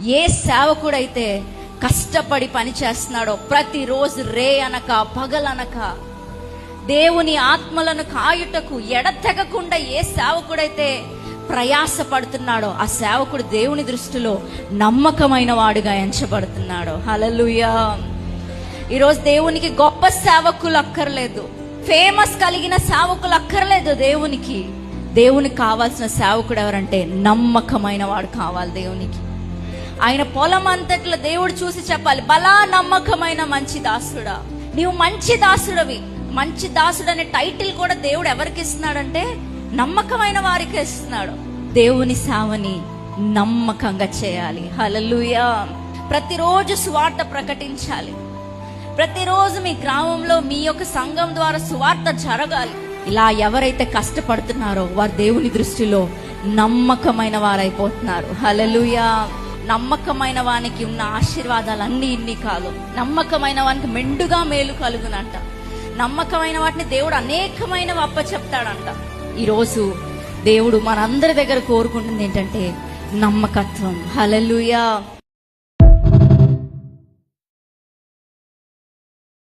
ఏ సేవకుడైతే కష్టపడి పని చేస్తున్నాడో, ప్రతిరోజు రే అనక పగలనక దేవుని ఆత్మలను కాయుటకు ఎడతెగకుండా ఏ సేవకుడైతే ప్రయాసపడుతున్నాడో, ఆ సేవకుడు దేవుని దృష్టిలో నమ్మకమైన వాడుగా ఎంచబడుతున్నాడు. హల్లెలూయా. ఈరోజు దేవునికి గొప్ప సేవకులు అక్కర్లేదు, ఫేమస్ కలిగిన సేవకులు అక్కర్లేదు. దేవునికి కావాల్సిన సేవకుడు ఎవరంటే నమ్మకమైన వాడు కావాలి దేవునికి. ఆయన పొలం అంతట్లో దేవుడు చూసి చెప్పాలి, బలా నమ్మకమైన మంచి దాసుడా, నీవు మంచి దాసుడవి. మంచి దాసుడు అనే టైటిల్ కూడా దేవుడు ఎవరికి ఇస్తున్నాడంటే నమ్మకమైన వారికి ఇస్తున్నాడు. దేవుని సేవని నమ్మకంగా చేయాలి. హల్లెలూయా. ప్రతిరోజు సువార్త ప్రకటించాలి. ప్రతిరోజు మీ గ్రామంలో మీ యొక్క సంఘం ద్వారా సువార్త జరగాలి. ఇలా ఎవరైతే కష్టపడుతున్నారో వారు దేవుని దృష్టిలో నమ్మకమైన వారైపోతున్నారు. హల్లెలూయా. నమ్మకమైన వానికి ఉన్న ఆశీర్వాదాలు అన్ని ఇన్ని కాదు. నమ్మకమైన వానికి మెండుగా మేలు కలుగునంట. నమ్మకమైన వాటిని దేవుడు అనేకమైనవి అప్పచెప్తాడంట. ఈరోజు దేవుడు మనందరి దగ్గర కోరుకుంటుంది ఏంటంటే నమ్మకత్వం. హల్లెలూయా.